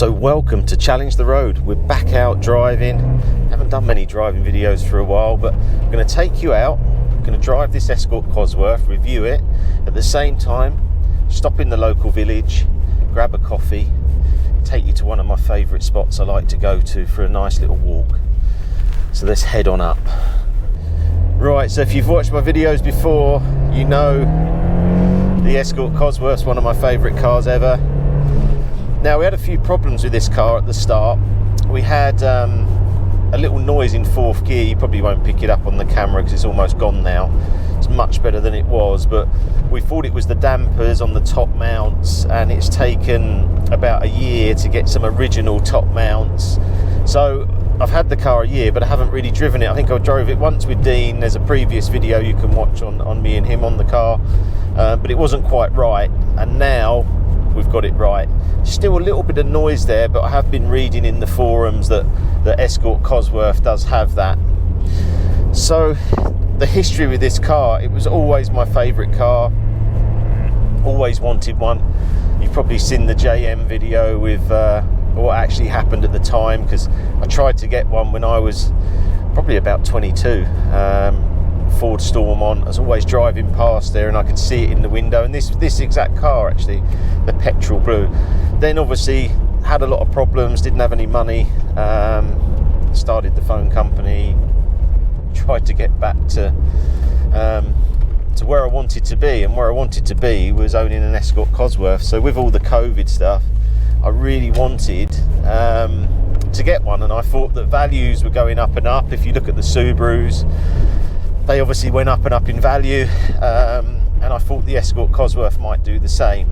So welcome to Challenge the Road. We're back out driving. Haven't done many driving videos for a while, but I'm going to take you out. I'm going to drive this Escort Cosworth, review it. At the same time, stop in the local village, grab a coffee, take you to one of my favourite spots I like to go to for a nice little walk. So let's head on up. Right, so if you've watched my videos before, you know the Escort Cosworth's one of my favourite cars ever. Now, we had a few problems with this car at the start. We had a little noise in fourth gear. You probably won't pick it up on the camera because it's almost gone now. It's much better than it was, but we thought it was the dampers on the top mounts, and it's taken about a year to get some original top mounts. So I've had the car a year, but I haven't really driven it. I think I drove it once with Dean. There's a previous video you can watch on me and him on the car, but it wasn't quite right, and now we've got it right. Still a little bit of noise there, but I have been reading in the forums that the Escort Cosworth does have that. So the history with this car, it was always my favourite car, always wanted one. You've probably seen the JM video with what actually happened at the time, because I tried to get one when I was probably about 22. Ford Storm on. I was always driving past there and I could see it in the window, and this exact car, actually, the petrol blue. Then obviously had a lot of problems, didn't have any money, started the phone company, tried to get back to where I wanted to be, and where I wanted to be was owning an Escort Cosworth. So with all the COVID stuff, I really wanted to get one, and I thought that values were going up and up. If you look at the Subarus, they obviously went up and up in value, and I thought the Escort Cosworth might do the same.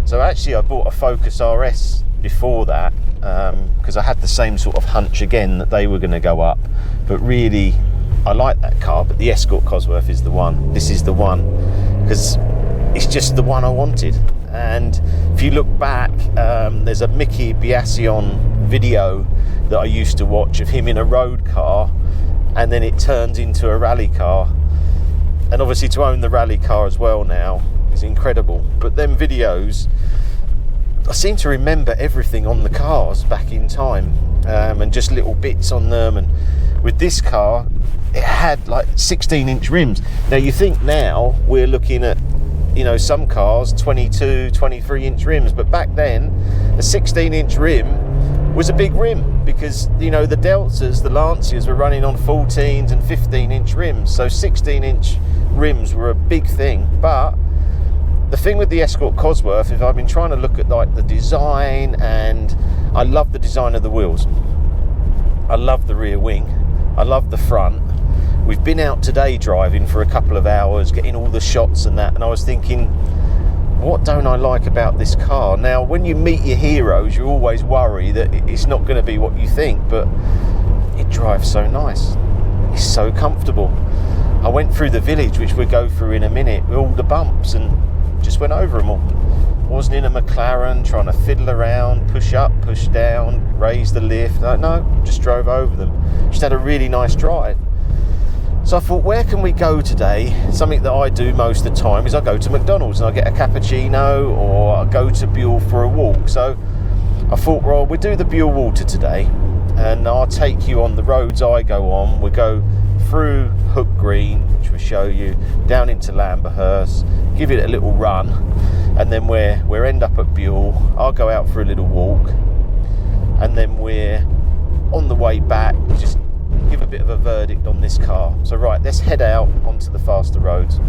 So actually I bought a Focus RS before that, because I had the same sort of hunch again that they were going to go up. But really, I like that car, but the Escort Cosworth is the one. This is the one, because it's just the one I wanted. And if you look back, there's a Mickey Biasion video that I used to watch of him in a road car, and then it turns into a rally car. And obviously to own the rally car as well now is incredible. But them videos, I seem to remember everything on the cars back in time, and just little bits on them. And with this car, it had like 16-inch rims. Now you think now we're looking at, you know, some cars 22, 23-inch rims, but back then a 16-inch rim was a big rim, because, you know, the Deltas, the Lancias were running on 14s and 15-inch rims, so 16-inch rims were a big thing. But the thing with the Escort Cosworth is I've been trying to look at like the design, and I love the design of the wheels. I love the rear wing. I love the front. We've been out today driving for a couple of hours, getting all the shots and that, and I was thinking, what don't I like about this car? Now, when you meet your heroes, you always worry that it's not going to be what you think, but it drives so nice. It's so comfortable. I went through the village, which we'll go through in a minute, with all the bumps, and just went over them all. Wasn't in a McLaren trying to fiddle around, push up, push down, raise the lift. No, just drove over them. Just had a really nice drive. So I thought, where can we go today? Something that I do most of the time is I go to McDonald's and I get a cappuccino, or I go to Bewl for a walk. So I thought, well, we'll do the Bewl Water today, and I'll take you on the roads I go on. We'll go through Hook Green, which will show you, down into Lamberhurst, give it a little run, and then we'll end up at Bewl. I'll go out for a little walk, and then we're on the way back, just give a bit of a verdict on this car. So right, let's head out onto the faster roads.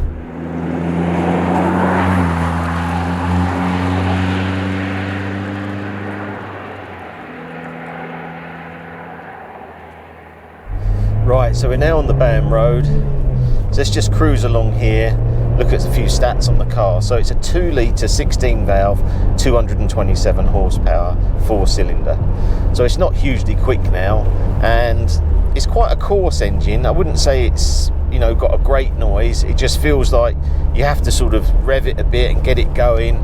Right, so we're now on the Bam Road. So let's just cruise along here, look at a few stats on the car. So it's a 2 litre 16 valve, 227 horsepower, 4-cylinder. So it's not hugely quick now, and it's quite a coarse engine. I wouldn't say it's, you know, got a great noise. It just feels like you have to sort of rev it a bit and get it going.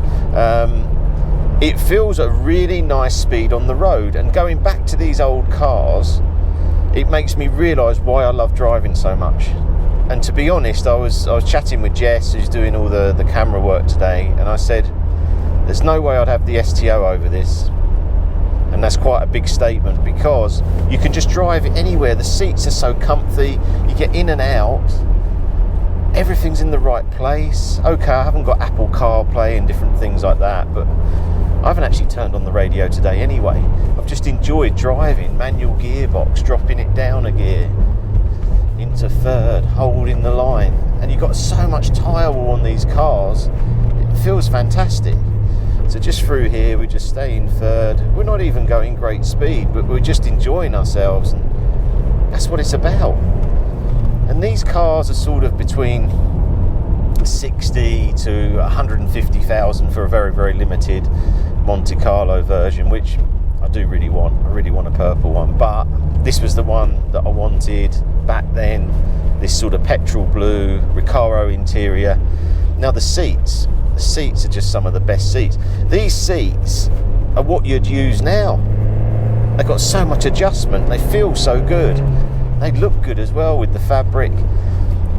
It feels a really nice speed on the road. And going back to these old cars, it makes me realise why I love driving so much. And to be honest, I was chatting with Jess, who's doing all the camera work today, and I said, there's no way I'd have the STO over this. And that's quite a big statement, because you can just drive it anywhere. The seats are so comfy, you get in and out, everything's in the right place. Okay, I haven't got Apple CarPlay and different things like that, but I haven't actually turned on the radio today anyway. I've just enjoyed driving, manual gearbox, dropping it down a gear into third, holding the line. And you've got so much tyre wall on these cars, it feels fantastic. So just through here, we just stay in third. We're not even going great speed, but we're just enjoying ourselves, and that's what it's about. And these cars are sort of between 60 to 150,000 for a very, very limited Monte Carlo version, which I do really want. I really want a purple one, but this was the one that I wanted back then. This sort of petrol blue Recaro interior. Now the seats are just some of the best seats. These seats are what you'd use now. They've got so much adjustment. They feel so good. They look good as well with the fabric.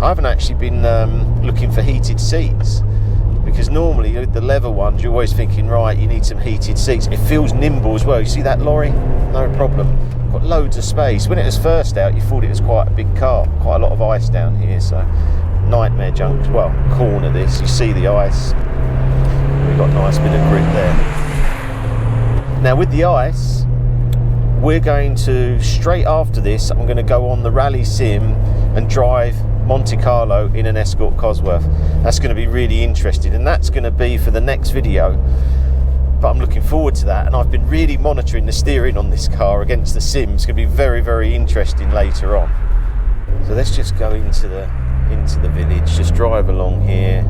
I haven't actually been looking for heated seats, because normally with the leather ones you're always thinking, right, you need some heated seats. It feels nimble as well. You see that lorry? No problem. Got loads of space. When it was first out, you thought it was quite a big car. Quite a lot of ice down here, so nightmare junk. Well, corner this, you see the ice. We've got a nice bit of grip there. Now with the ice, we're going to, straight after this, I'm going to go on the rally sim and drive Monte Carlo in an Escort Cosworth. That's going to be really interesting, and that's going to be for the next video, but I'm looking forward to that. And I've been really monitoring the steering on this car against the sim. It's going to be very, very interesting later on. So let's just go into the village, just drive along here.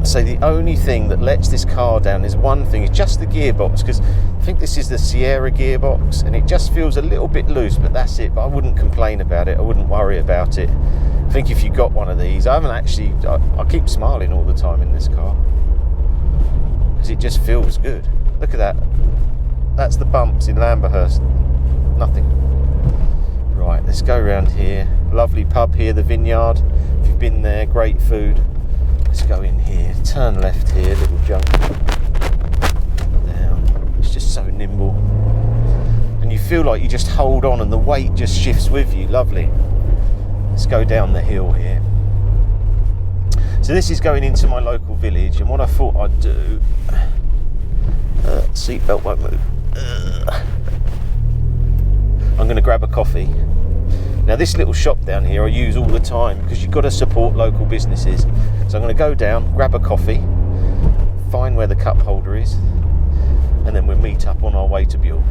So the only thing that lets this car down is one thing, it's just the gearbox, because I think this is the Sierra gearbox and it just feels a little bit loose, but that's it. But I wouldn't complain about it, I wouldn't worry about it. I think if you got one of these, I keep smiling all the time in this car, because it just feels good. Look at that, that's the bumps in Lamberhurst, nothing. Right, let's go around here. Lovely pub here, the Vineyard. If you've been there, great food. Let's go in here, turn left here, little jump down. It's just so nimble, and you feel like you just hold on and the weight just shifts with you. Lovely. Let's go down the hill here. So this is going into my local village, and what I thought I'd do, seatbelt won't move. I'm going to grab a coffee. Now this little shop down here I use all the time, because you've got to support local businesses. So I'm going to go down, grab a coffee, find where the cup holder is, and then we'll meet up on our way to Bewl.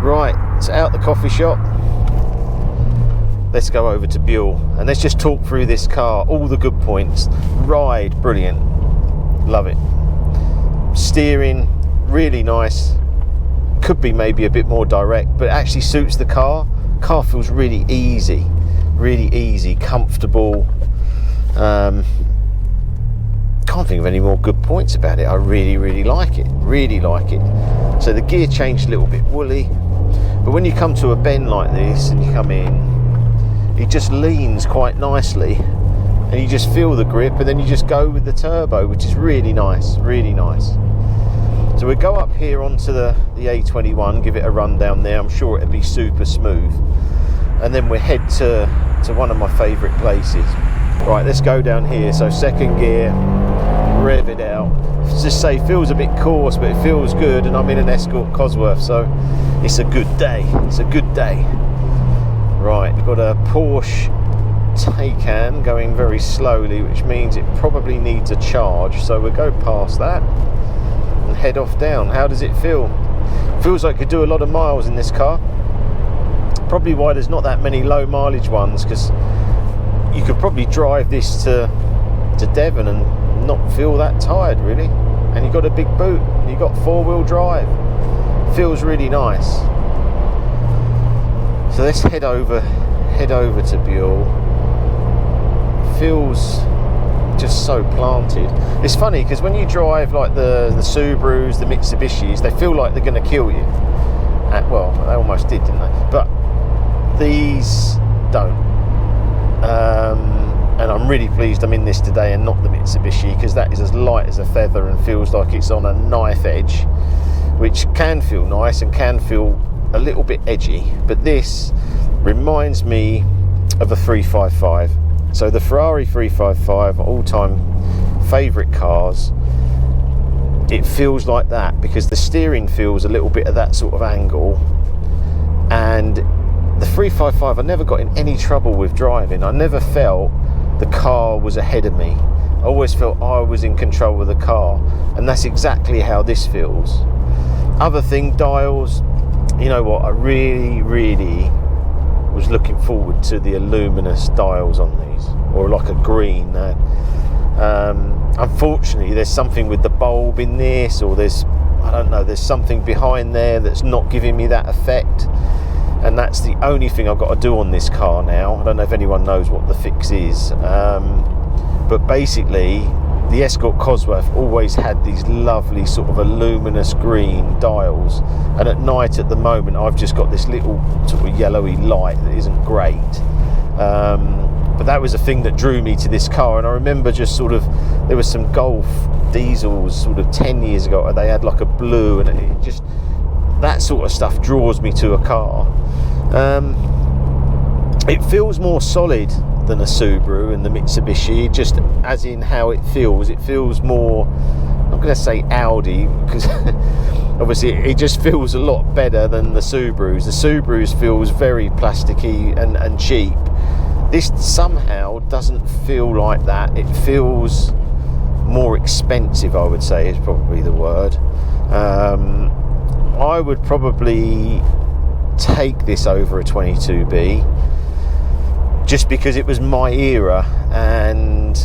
Right, so out the coffee shop, let's go over to Bewl and let's just talk through this car, all the good points. Ride, brilliant, love it. Steering, really nice. Could be maybe a bit more direct, but it actually suits the car. Car feels really easy, comfortable. Can't think of any more good points about it. I really like it, So the gear change a little bit woolly, but when you come to a bend like this and you come in, it just leans quite nicely, and you just feel the grip, and then you just go with the turbo, which is really nice. So we go up here onto the A21, give it a run down there. I'm sure it'll be super smooth, and then we head to one of my favourite places. Right, let's go down here. So second gear, rev it out. Just say feels a bit coarse, but it feels good, and I'm in an Escort Cosworth, so it's a good day. Right, we've got a Porsche Taycan going very slowly, which means it probably needs a charge, so we'll go past that and head off down. How does it feel? Feels like it could do a lot of miles in this car. Probably why there's not that many low mileage ones, because you could probably drive this to Devon and not feel that tired really. And you've got a big boot, you've got four-wheel drive. Feels really nice. So let's head over to Bewl. Feels just so planted. It's funny because when you drive like the Subarus, the Mitsubishis, they feel like they're going to kill you. Well, they almost did, didn't they? But these don't. And I'm really pleased I'm in this today and not the Mitsubishi, because that is as light as a feather and feels like it's on a knife edge, which can feel nice and can feel a little bit edgy. But this reminds me of a 355. So the Ferrari 355, all-time favourite cars, it feels like that because the steering feels a little bit of that sort of angle. And the 355, I never got in any trouble with driving. I never felt the car was ahead of me. I always felt I was in control of the car, and that's exactly how this feels. Other thing, dials, you know what, I really was looking forward to the luminous dials on these, or like a green. Unfortunately, there's something with the bulb in this, or there's something behind there that's not giving me that effect. And that's the only thing I've got to do on this car now. I don't know if anyone knows what the fix is, but basically the Escort Cosworth always had these lovely sort of a luminous green dials, and at night at the moment I've just got this little sort of yellowy light that isn't great. But that was a thing that drew me to this car. And I remember just sort of, there was some Golf diesels sort of 10 years ago where they had like a blue, and it just, that sort of stuff draws me to a car. It feels more solid than a Subaru and the Mitsubishi, just as in how it feels more, I'm not going to say Audi, because obviously it just feels a lot better than the Subarus. The Subarus feels very plasticky and cheap. This somehow doesn't feel like that. It feels more expensive, I would say, is probably the word. I would probably take this over a 22B, just because it was my era and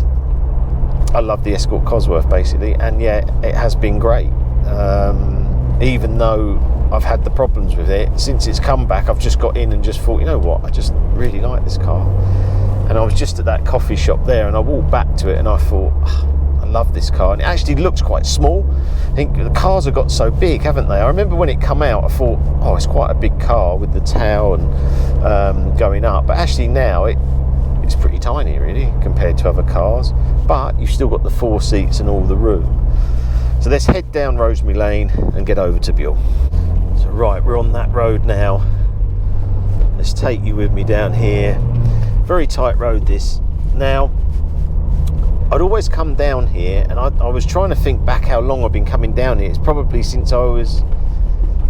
I love the Escort Cosworth basically, and yeah, it has been great. Even though I've had the problems with it, since it's come back, I've just got in and just thought, you know what, I just really like this car. And I was just at that coffee shop there, and I walked back to it and I thought, I love this car. And it actually looks quite small. I think the cars have got so big, haven't they? I remember when it came out, I thought, oh, it's quite a big car with the tail and going up. But actually now it's pretty tiny really compared to other cars. But you've still got the 4 seats and all the room. So let's head down Rosemary Lane and get over to Bewl. So right, we're on that road now. Let's take you with me down here. Very tight road this. Now, I'd always come down here, and I was trying to think back how long I've been coming down here. It's probably since I was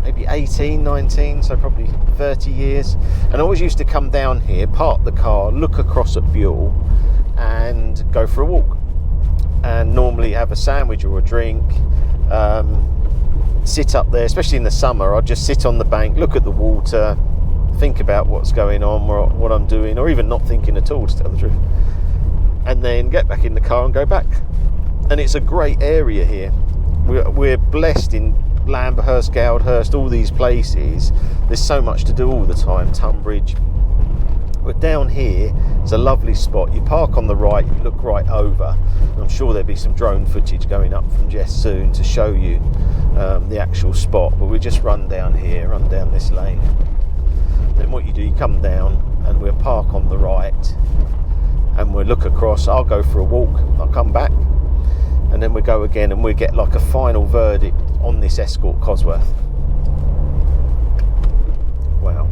maybe 18, 19, so probably 30 years. And I always used to come down here, park the car, look across at Bewl, and go for a walk. And normally have a sandwich or a drink, sit up there, especially in the summer. I'd just sit on the bank, look at the water, think about what's going on, or what I'm doing, or even not thinking at all, to tell the truth. And then get back in the car and go back. And it's a great area here. We're blessed in Lamberhurst, Goudhurst, all these places. There's so much to do all the time, Tunbridge. But down here, it's a lovely spot. You park on the right, you look right over. I'm sure there'll be some drone footage going up from Jess soon to show you the actual spot. But we just run down here, run down this lane. Then what you do, you come down and we'll park on the right, and we'll look across. I'll go for a walk, I'll come back, and then we go again, and we get like a final verdict on this Escort Cosworth. Wow.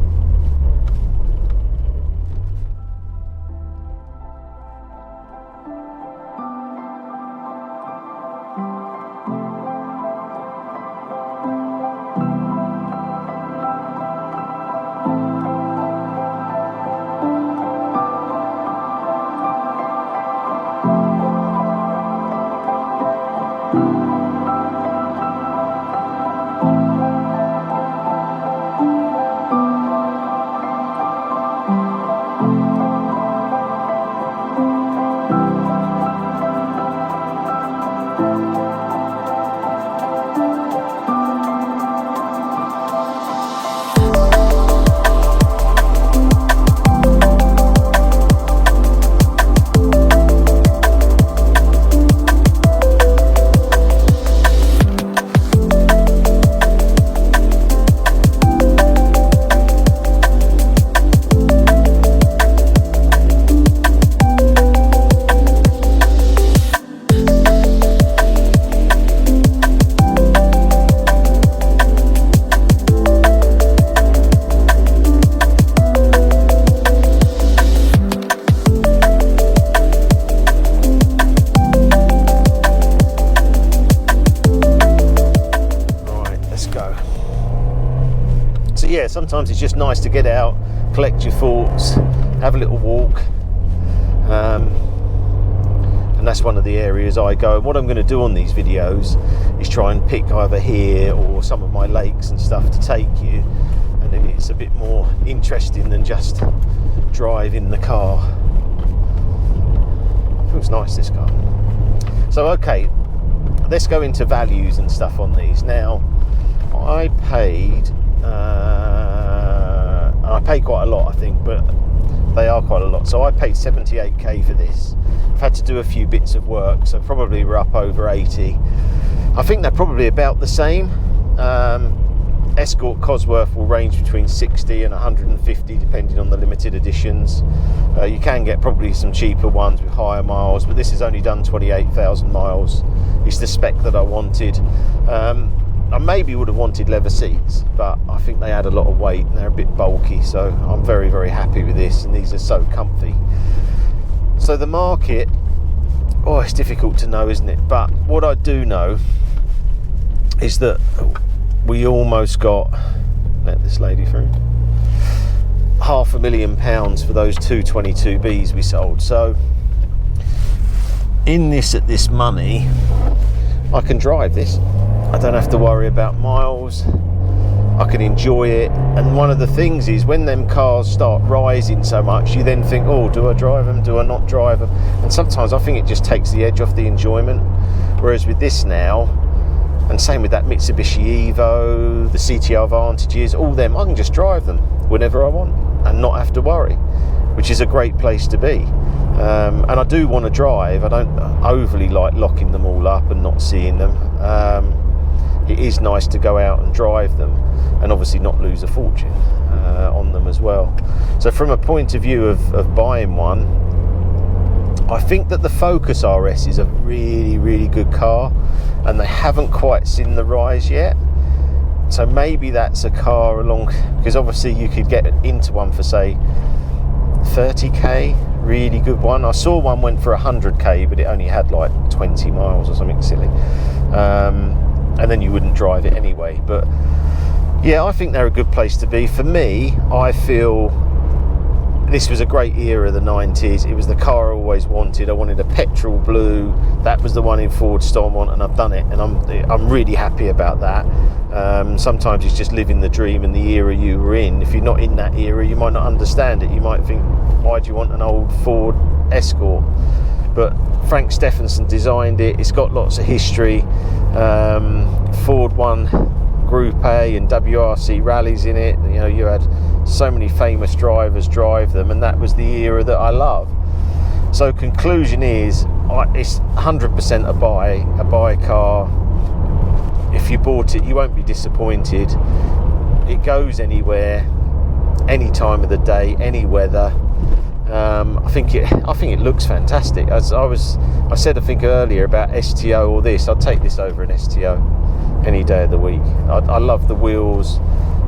sometimes it's just nice to get out, collect your thoughts, have a little walk. And that's one of the areas I go. And what I'm going to do on these videos is try and pick either here or some of my lakes and stuff to take you, and then it's a bit more interesting than just driving the car. Feels nice, this car. So okay, let's go into values and stuff on these. Now I paid quite a lot, I think, but they are quite a lot. So I paid 78k for this. I've had to do a few bits of work, so probably we're up over 80. I think they're probably about the same. Escort Cosworth will range between 60 and 150 depending on the limited editions. You can get probably some cheaper ones with higher miles, but this has only done 28,000 miles. It's the spec that I wanted. I maybe would have wanted leather seats, but I think they add a lot of weight and they're a bit bulky, so I'm very, very happy with this, and these are so comfy. So the market, oh, it's difficult to know, isn't it? But what I do know is that we almost got, let this lady through, £500,000 for those two 22Bs we sold. So in this, at this money, I can drive this. I don't have to worry about miles. I can enjoy it. And one of the things is, when them cars start rising so much, you then think, oh, do I drive them? Do I not drive them? And sometimes I think it just takes the edge off the enjoyment. Whereas with this now, and same with that Mitsubishi Evo, the CTR Vantages, all them, I can just drive them whenever I want and not have to worry, which is a great place to be. And I do want to drive. I don't overly like locking them all up and not seeing them. It is nice to go out and drive them, and obviously not lose a fortune on them as well. So from a point of view of buying one, I think that the Focus RS is a really, really good car, and they haven't quite seen the rise yet. So maybe that's a car along, because obviously you could get into one for, say, 30k, really good one. I saw one went for 100k, but it only had like 20 miles or something silly. And then you wouldn't drive it anyway. But yeah, I think they're a good place to be. For me, I feel this was a great era, the 90s. It was the car I always wanted. I wanted a petrol blue. That was the one in Ford Stormont, and I've done it, and I'm really happy about that. Sometimes it's just living the dream in the era you were in. If you're not in that era, you might not understand it. You might think, why do you want an old Ford Escort? But Frank Stephenson designed it. It's got lots of history. Ford won Group A and WRC rallies in it. You know, you had so many famous drivers drive them, and that was the era that I love. So conclusion is, it's 100% a buy car. If you bought it, you won't be disappointed. It goes anywhere, any time of the day, any weather. I think it looks fantastic. I said earlier about STO or this, I'd take this over an STO any day of the week. I love the wheels,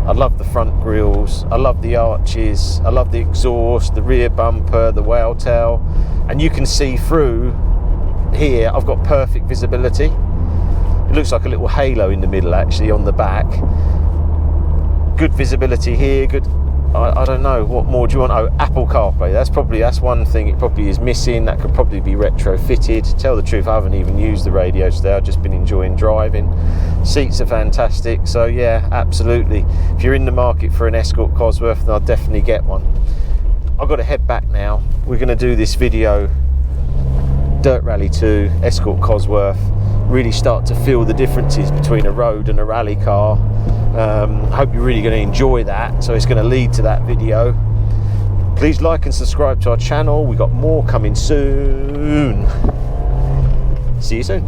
I love the front grills, I love the arches, I love the exhaust, the rear bumper, the whale tail, and you can see through here. I've got perfect visibility. It looks like a little halo in the middle actually on the back. Good visibility here, good. I don't know, what more do you want? Oh, Apple CarPlay, that's one thing it probably is missing. That could probably be retrofitted. To tell the truth, I haven't even used the radio today. I've just been enjoying driving. Seats are fantastic, so yeah, absolutely. If you're in the market for an Escort Cosworth, then I'll definitely get one. I've got to head back now. We're going to do this video, Dirt Rally 2, Escort Cosworth, really start to feel the differences between a road and a rally car. I hope you're really going to enjoy that, so it's going to lead to that video. Please like and subscribe to our channel. We've got more coming soon. See you soon.